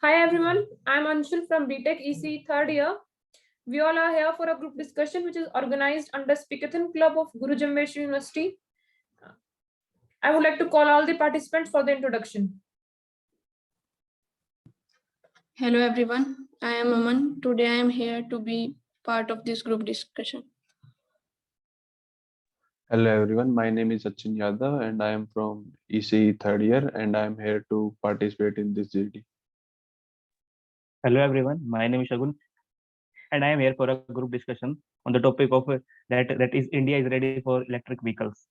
Hi everyone, I'm Anshul from BTech EC third year. We all are here for a group discussion which is organized under Speakathon Club of Guru Jambeshwar University. I would like to call all the participants for the introduction. Hello everyone, I am Aman. Today I am here to be part of this group discussion. Hello everyone, my name is Sachin Yadav and I am from ECE third year and I am here to participate in this GD. Hello everyone, my name is Shagun and I am here for a group discussion on the topic of that is India is ready for electric vehicles.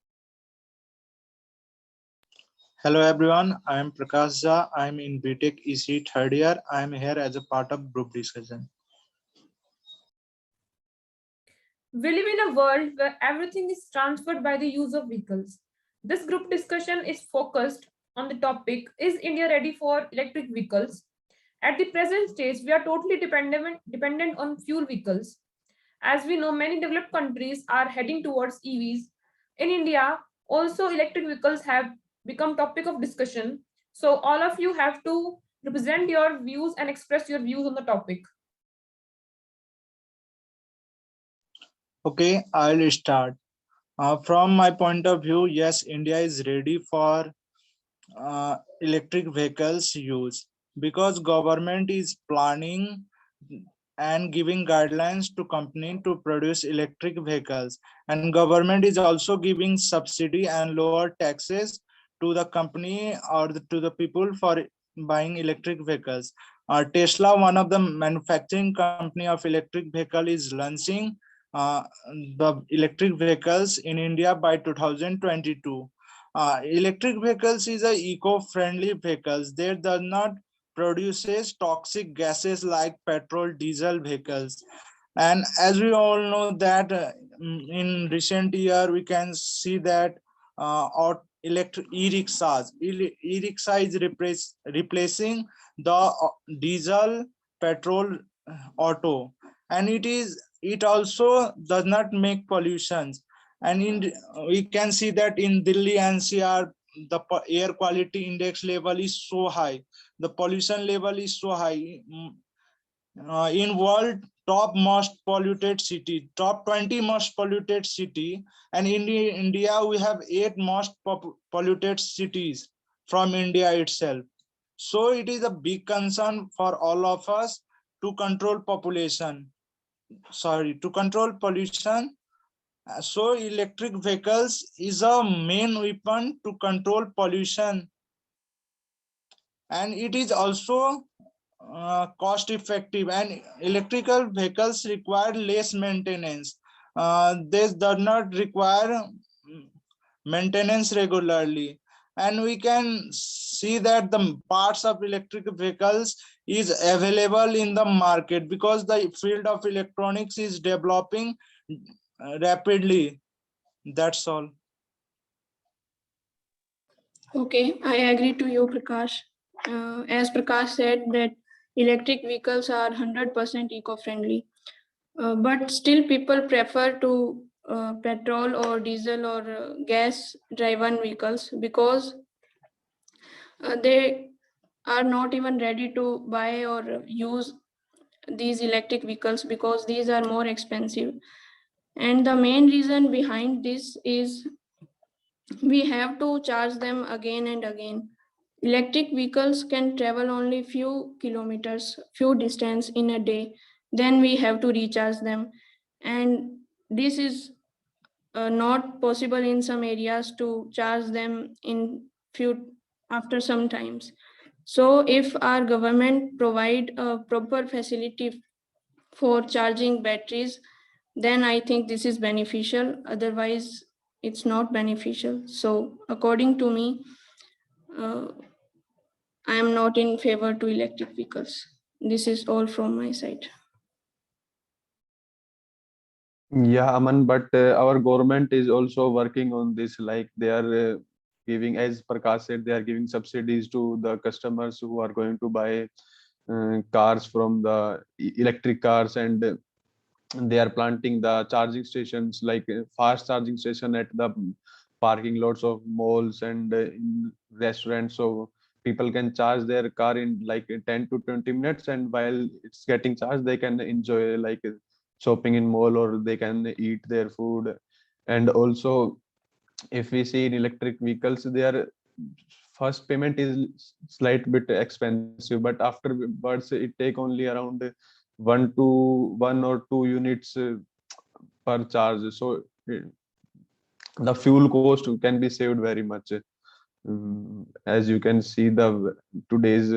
Hello everyone, I am Prakash Jha. I am in BTech EC third year. I am here as a part of group discussion. We live in a world where everything is transferred by the use of vehicles. This group discussion is focused on the topic, is India ready for electric vehicles? At the present stage, we are totally dependent on fuel vehicles. As we know, many developed countries are heading towards EVs. In India, also electric vehicles have become topic of discussion. So all of you have to represent your views and express your views on the topic. Okay, I'll start. From my point of view, yes, India is ready for electric vehicles use because government is planning and giving guidelines to company to produce electric vehicles, and government is also giving subsidy and lower taxes to the company or to the people for buying electric vehicles. Tesla, one of the manufacturing company of electric vehicle, is launching uh, the electric vehicles in India by 2022. Electric vehicles is a eco-friendly vehicles. They does not produces toxic gases like petrol, diesel vehicles. And as we all know that in recent year we can see that our electric e-rickshaws, e-rickshaw is replacing the diesel, petrol, auto, and it also does not make pollutions. And we can see that in Delhi NCR, the air quality index level is so high, the pollution level is so high. In world top most polluted city, top 20 most polluted city, and in India we have 8 most polluted cities from India itself. So it is a big concern for all of us to control pollution. So electric vehicles is a main weapon to control pollution, and it is also cost effective, and electrical vehicles require less maintenance. This does not require maintenance regularly, and we can see that the parts of electric vehicles is available in the market because the field of electronics is developing rapidly. That's all. Okay, I agree to you, Prakash. As Prakash said that electric vehicles are 100% eco-friendly, but still people prefer to petrol or diesel or gas-driven vehicles because they are not even ready to buy or use these electric vehicles because these are more expensive. And the main reason behind this is we have to charge them again and again. Electric vehicles can travel only few kilometers, few distance in a day. Then we have to recharge them. And this is not possible in some areas to charge them in few after some times. So if our government provide a proper facility for charging batteries, then I think this is beneficial. Otherwise, it's not beneficial. So according to me, I am not in favor to electric vehicles. This is all from my side. Yeah, Aman, but our government is also working on this. Like they are giving, as Prakash said, they are giving subsidies to the customers who are going to buy cars from the electric cars, and they are planting the charging stations, like fast charging station at the parking lots of malls and in restaurants. So people can charge their car in like 10 to 20 minutes, and while it's getting charged they can enjoy like shopping in mall, or they can eat their food. And also if we see in electric vehicles, their first payment is slight bit expensive, but afterwards it take only around 1 or 2 units per charge. So the fuel cost can be saved very much. As you can see, the today's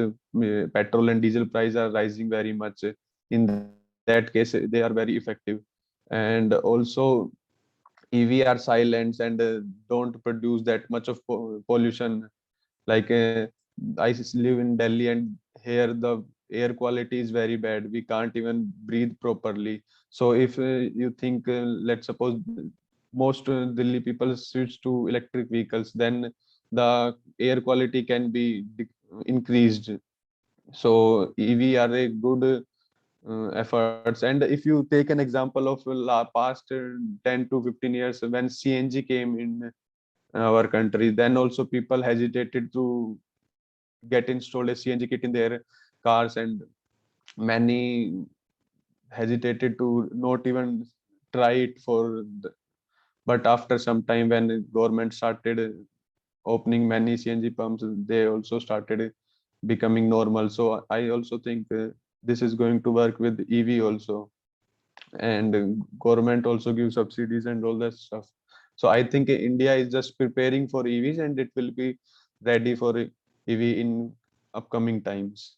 petrol and diesel price are rising very much. In that case, they are very effective. And also EV are silent and don't produce that much of pollution. Like live in Delhi, and here the air quality is very bad. We can't even breathe properly. So if you think, let's suppose most Delhi people switch to electric vehicles, then the air quality can be increased. So EV are a good efforts. And if you take an example of past 10 to 15 years, when CNG came in our country, then also people hesitated to get installed a CNG kit in their cars, and many hesitated to not even try it for but after some time, when the government started opening many CNG pumps, they also started becoming normal. So I also think this is going to work with EV also. And government also gives subsidies and all that stuff. So I think India is just preparing for EVs, and it will be ready for EV in upcoming times.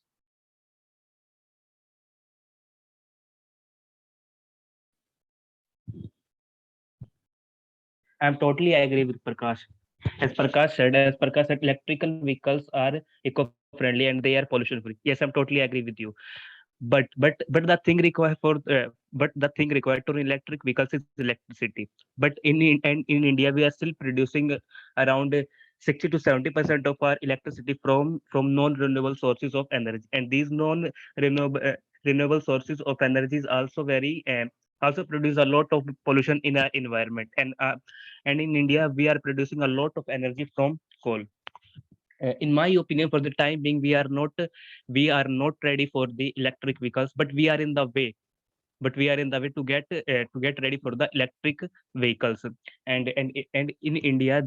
I'm totally agree with Prakash. As Prakash said, electrical vehicles are eco-friendly and they are pollution-free. Yes, I'm totally agree with you. But the thing required for but the thing required to electric vehicles is electricity. But in India, we are still producing around 60 to 70% of our electricity from non-renewable sources of energy, and these non-renewable renewable sources of energy is also very also produce a lot of pollution in our environment. And in India, we are producing a lot of energy from coal. In my opinion, for the time being, we are not ready for the electric vehicles, but we are in the way. To get ready for the electric vehicles. And in India,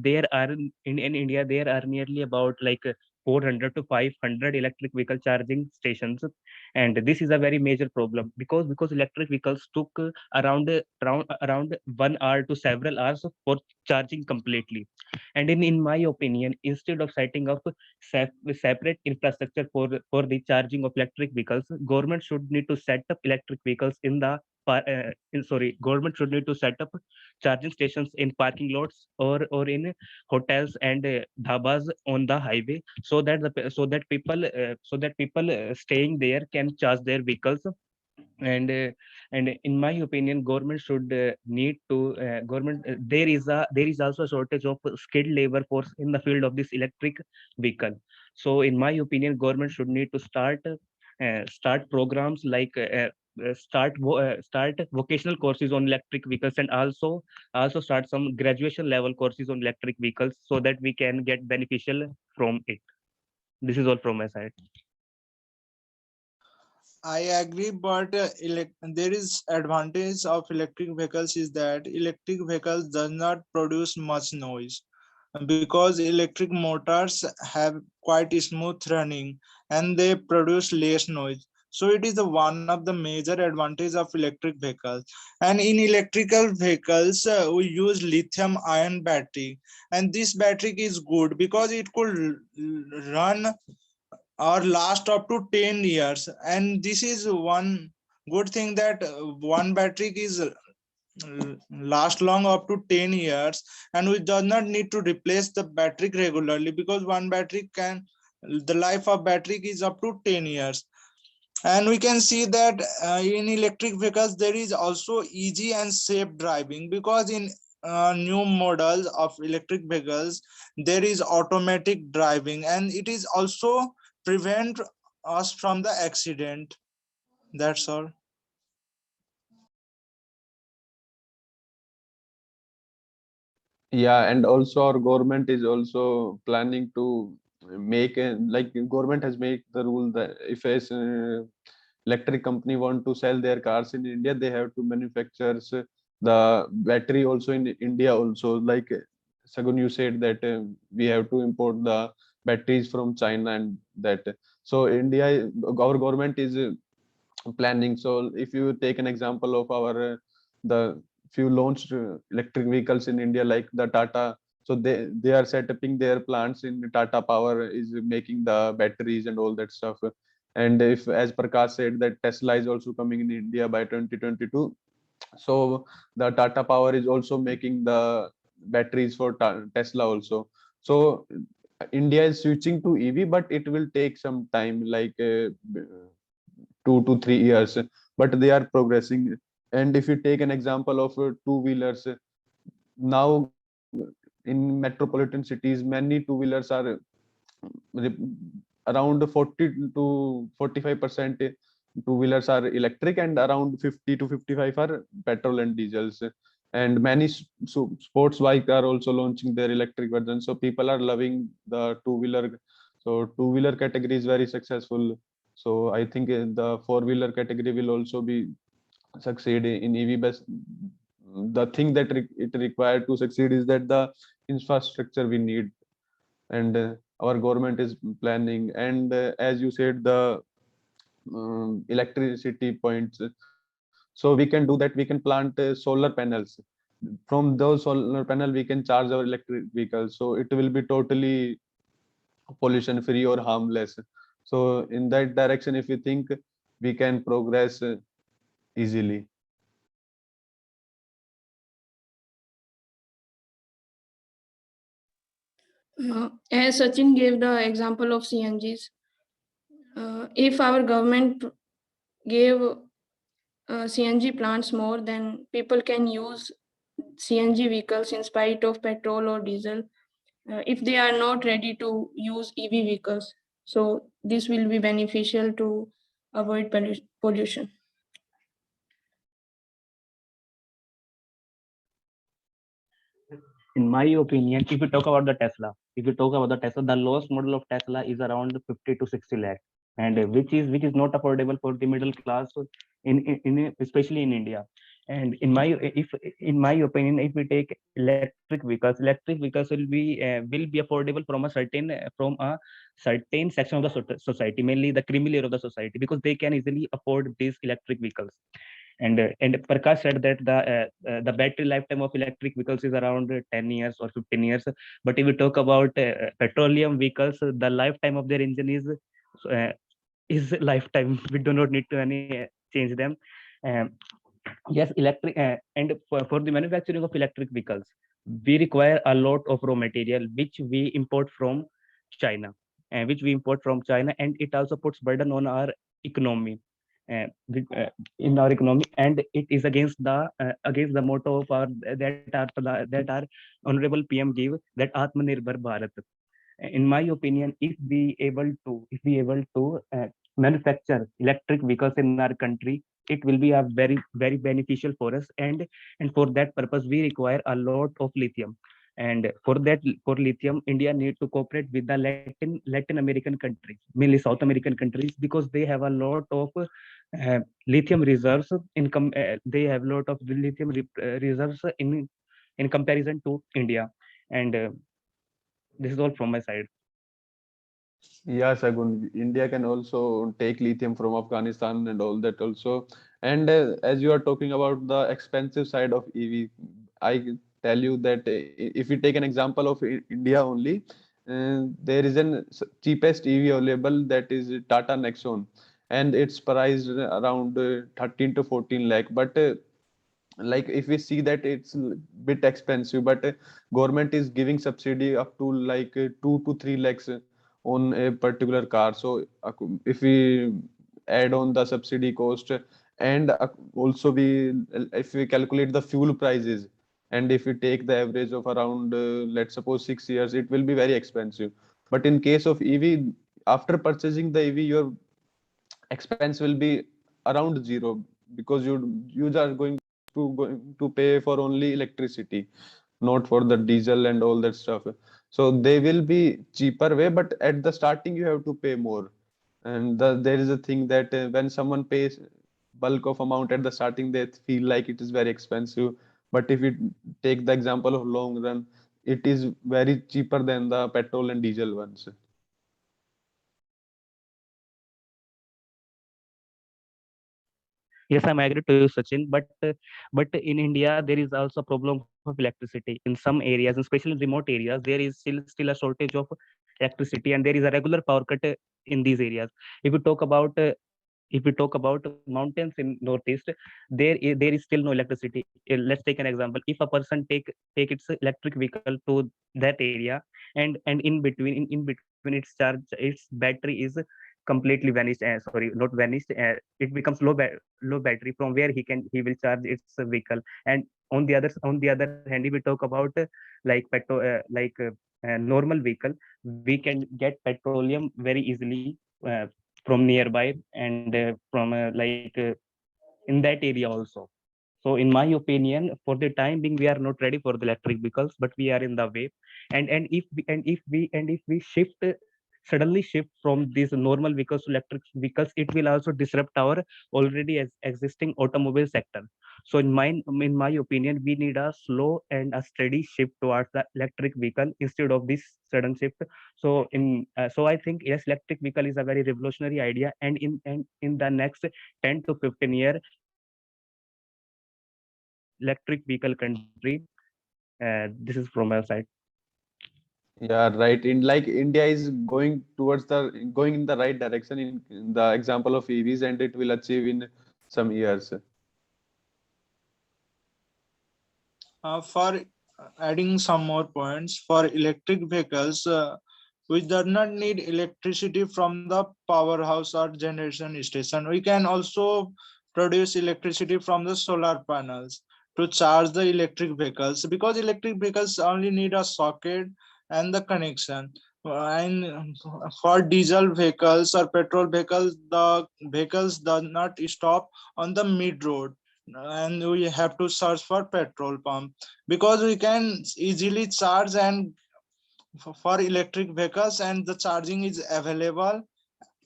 in India there are nearly about like 400 to 500 electric vehicle charging stations. And this is a very major problem, because electric vehicles took around 1 hour to several hours for charging completely. And in my opinion, instead of setting up separate infrastructure for the charging of electric vehicles, government should need to set up electric vehicles in the government should need to set up charging stations in parking lots, or in hotels and dhabas on the highway, so that people staying there can charge their vehicles. And uh, and in my opinion, government should need to government there is also a shortage of skilled labor force in the field of this electric vehicle. So in my opinion, government should need to start programs like start vocational courses on electric vehicles, and also start some graduation level courses on electric vehicles, so that we can get beneficial from it. This is all from my side. I agree, but there is advantage of electric vehicles is that electric vehicles does not produce much noise, because electric motors have quite smooth running and they produce less noise. So it is the one of the major advantage of electric vehicles. And in electrical vehicles, we use lithium ion battery, and this battery is good because it could run or last up to 10 years. And this is one good thing, that one battery is last long up to 10 years, and we do not need to replace the battery regularly, because one battery can, the life of battery is up to 10 years. And we can see that in electric vehicles there is also easy and safe driving, because in new models of electric vehicles there is automatic driving, and it is also prevent us from the accident. That's all. Yeah, and also our government is also planning to make like government has made the rule that if a electric company want to sell their cars in India, they have to manufacture the battery also in India also. Like Sagun, you said that we have to import the batteries from China and that. So India, our government is planning. So if you take an example of our the few launched electric vehicles in India, like the Tata, so they are setting their plants in Tata Power is making the batteries and all that stuff. And if, as Prakash said, that Tesla is also coming in India by 2022, so the Tata Power is also making the batteries for Tesla also. So India is switching to EV, but it will take some time, like 2 to 3 years, but they are progressing. And if you take an example of two-wheelers, now in metropolitan cities, many two-wheelers are re- around 40 to 45% two-wheelers are electric, and around 50 to 55 are petrol and diesels. And many sports bike are also launching their electric version. So people are loving the two-wheeler. So two-wheeler category is very successful. So I think the four-wheeler category will also be succeed in EV. Best the thing that it required to succeed is that the infrastructure we need, and our government is planning. And as you said, the electricity points, so we can do that. We can plant solar panels. From those solar panel we can charge our electric vehicles, so it will be totally pollution free or harmless. So in that direction, if we think, we can progress easily. As Sachin gave the example of CNGs, if our government gave CNG plants more, then people can use CNG vehicles in spite of petrol or diesel if they are not ready to use EV vehicles. So this will be beneficial to avoid pollution. In my opinion, if you talk about the Tesla, the lowest model of Tesla is around 50 to 60 lakh, and which is not affordable for the middle class especially in India. And in my opinion, if we take electric vehicles will be affordable from a certain section of the society, mainly the creamy layer of the society, because they can easily afford these electric vehicles. And Prakash said that the battery lifetime of electric vehicles is around 10 years or 15 years. But if we talk about petroleum vehicles, the lifetime of their engine uh, is lifetime. We do not need to any change them. Um, yes, electric for the manufacturing of electric vehicles, we require a lot of raw material which we import from China, and it also puts burden on our economy. Uh, in our economy, and it is against the motto of our that our honorable PM gave, that Atmanirbhar Bharat. In my opinion, if we able to manufacture electric vehicles in our country, it will be a very beneficial for us. And for that purpose we require a lot of lithium. And for lithium, India need to cooperate with the Latin American countries, mainly South American countries, because they have a lot of lithium reserves. They have a lot of lithium reserves in comparison to India. And this is all from my side. Yeah, Sagun, India can also take lithium from Afghanistan and all that also. And as you are talking about the expensive side of EV, I tell you that if you take an example of India only, there is an cheapest EV available, that is Tata Nexon, and it's priced around 13 to 14 lakh. But like if we see that it's a bit expensive, but government is giving subsidy up to like 2 to 3 lakhs on a particular car. So if we add on the subsidy cost, and also we if we calculate the fuel prices, and if we take the average of around let's suppose 6 years, it will be very expensive. But in case of EV, after purchasing the EV, your expense will be around zero, because you are going to pay for only electricity, not for the diesel and all that stuff. So they will be cheaper way, but at the starting you have to pay more. And there is a thing that when someone pays bulk of amount at the starting, they feel like it is very expensive. But if you take the example of long run, it is very cheaper than the petrol and diesel ones. Yes, I'm agree to you, Sachin. But in India there is also a problem of electricity in some areas, especially in remote areas. There is still a shortage of electricity, and there is a regular power cut in these areas. If we talk about mountains in northeast, there is still no electricity. Let's take an example. If a person take its electric vehicle to that area, and in between its charge, its battery is completely vanished. Sorry, not vanished. It becomes low battery from where he will charge its vehicle. And on the other hand, if we talk about like petrol normal vehicle, we can get petroleum very easily from nearby, and from in that area also. So in my opinion, for the time being, we are not ready for the electric vehicles, but we are in the way. And if we suddenly shift from these normal vehicles to electric vehicles, it will also disrupt our already existing automobile sector. So in my opinion, we need a slow and a steady shift towards the electric vehicle instead of this sudden shift. So I think, yes, electric vehicle is a very revolutionary idea, and in the next 10 to 15 years, electric vehicle country. This is from my side. Yeah, right. In like India is going in the right direction in the example of EVs, and it will achieve in some years. For adding some more points, for electric vehicles, we do not need electricity from the powerhouse or generation station. We can also produce electricity from the solar panels to charge the electric vehicles, because electric vehicles only need a socket and the connection. And for diesel vehicles or petrol vehicles, the vehicles do not stop on the mid road, and we have to search for petrol pump, because we can easily charge and for electric vehicles, and the charging is available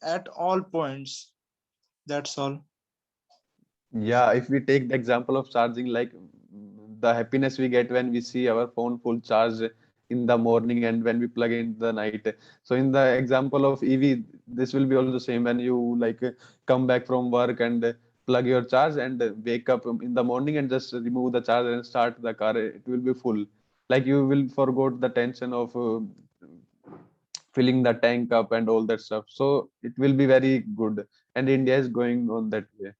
at all points. That's all. Yeah, if we take the example of charging, like the happiness we get when we see our phone full charge in the morning and when we plug in the night. So in the example of EV, this will be also same when you like come back from work and plug your charge and wake up in the morning and just remove the charger and start the car. It will be full. Like you will forget the tension of filling the tank up and all that stuff. So it will be very good. And India is going on that way.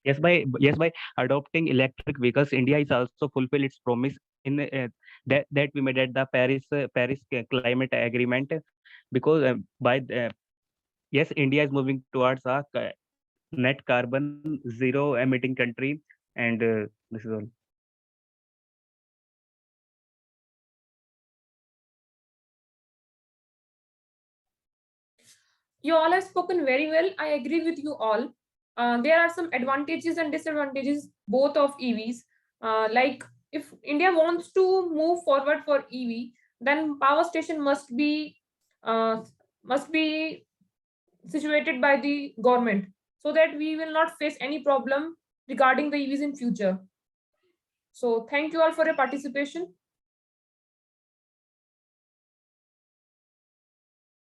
Yes, by adopting electric vehicles, India is also fulfill its promise in that we made at the Paris climate agreement. Because yes, India is moving towards a net carbon zero emitting country, and this is all. You all have spoken very well. I agree with you all. There are some advantages and disadvantages both of EVs. Like if India wants to move forward for EV, then power station uh, must be situated by the government, so that we will not face any problem regarding the EVs in future. So thank you all for your participation.